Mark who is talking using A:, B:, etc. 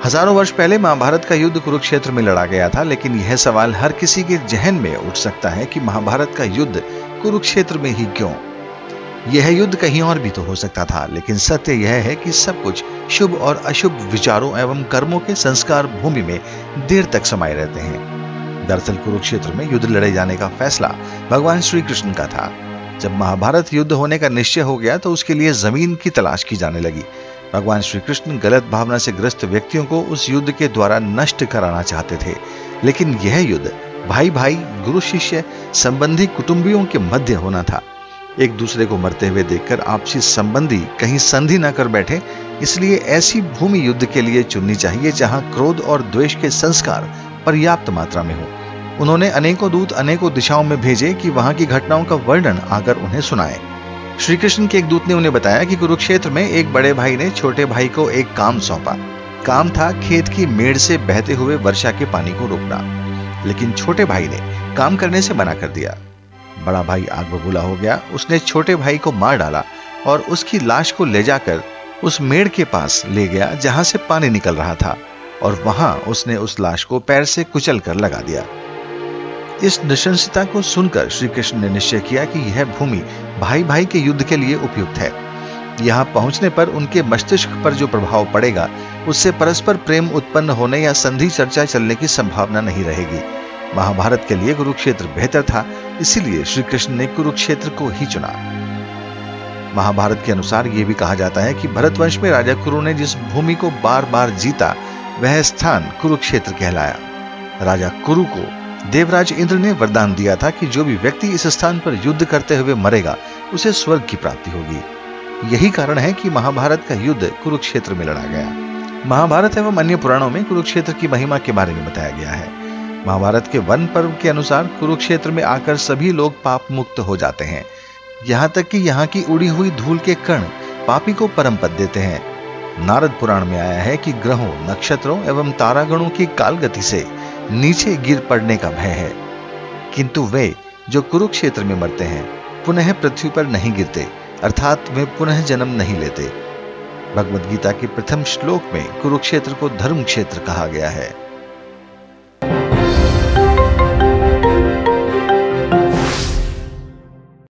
A: हजारों वर्ष पहले महाभारत का युद्ध कुरुक्षेत्र में लड़ा गया था, लेकिन यह सवाल हर किसी के जहन में उठ सकता है कि महाभारत का युद्ध कुरुक्षेत्र में ही क्यों? यह युद्ध कहीं और भी तो हो सकता था, लेकिन सत्य यह है कि सब कुछ शुभ और अशुभ विचारों एवं कर्मों के संस्कार भूमि में देर तक समाये रहते हैं। दरअसल कुरुक्षेत्र में युद्ध लड़े जाने का फैसला भगवान श्री कृष्ण का था। जब महाभारत युद्ध होने का निश्चय हो गया तो उसके लिए जमीन की तलाश की जाने लगी। भगवान श्री कृष्ण गलत भावना से ग्रस्त व्यक्तियों को उस युद्ध के द्वारा नष्ट कराना चाहते थे, लेकिन यह युद्ध भाई भाई, गुरु शिष्य, संबंधी, कुटुंबियों के मध्य होना था। एक दूसरे को मरते हुए देखकर आपसी संबंधी कहीं संधि न कर बैठे, इसलिए ऐसी भूमि युद्ध के लिए चुननी चाहिए जहां क्रोध और द्वेष के संस्कार पर्याप्त मात्रा में हो। उन्होंने अनेकों दूत अनेकों दिशाओं में भेजे कि वहां की घटनाओं का वर्णन आकर उन्हें सुनाए। श्री कृष्ण के एक दूत ने उन्हें बताया कि कुरुक्षेत्र में एक बड़े भाई ने छोटे भाई को एक काम सौंपा। काम था खेत की मेड़ से बहते हुए वर्षा के पानी को रोकना, लेकिन छोटे भाई ने काम करने से मना कर दिया। बड़ा भाई आग बबूला हो गया। उसने छोटे भाई को मार डाला और उसकी लाश को ले जाकर उस मेड़ के पास ले गया जहां से पानी निकल रहा था, और वहां उसने उस लाश को पैर से कुचल कर लगा दिया। इस नृशंसता को सुनकर श्री कृष्ण ने निश्चय किया कि यह भूमि भाई भाई के युद्ध के लिए उपयुक्त है। यहां पहुंचने पर उनके मस्तिष्क पर जो प्रभाव पड़ेगा उससे परस्पर प्रेम उत्पन्न होने या संधि चर्चा चलने की संभावना नहीं रहेगी। महाभारत के लिए कुरुक्षेत्र बेहतर था, इसीलिए श्री कृष्ण ने कुरुक्षेत्र को ही चुना। महाभारत के अनुसार यह भी कहा जाता है कि भरतवंश में राजा कुरु ने जिस भूमि को बार बार जीता वह स्थान कुरुक्षेत्र कहलाया। राजा कुरु को देवराज इंद्र ने वरदान दिया था कि जो भी व्यक्ति इस स्थान पर युद्ध करते हुए मरेगा उसे स्वर्ग की प्राप्ति होगी। यही कारण है कि महाभारत का युद्ध कुरुक्षेत्र में लड़ा गया। महाभारत एवं अन्य पुराणों में कुरुक्षेत्र की महिमा के बारे में बताया गया है। महाभारत के वन पर्व के अनुसार कुरुक्षेत्र में आकर सभी लोग पाप मुक्त हो जाते हैं, यहाँ तक कि यहाँ की उड़ी हुई धूल के कण पापी को परम पद देते हैं। नारद पुराण में आया है कि ग्रहों, नक्षत्रों एवं तारागणों की काल गति से नीचे गिर पड़ने का भय है, किंतु वे जो कुरुक्षेत्र में मरते हैं पुनः पृथ्वी पर नहीं गिरते, अर्थात वे पुनः जन्म नहीं लेते। भगवद गीता के प्रथम श्लोक में कुरुक्षेत्र को धर्म क्षेत्र कहा गया है।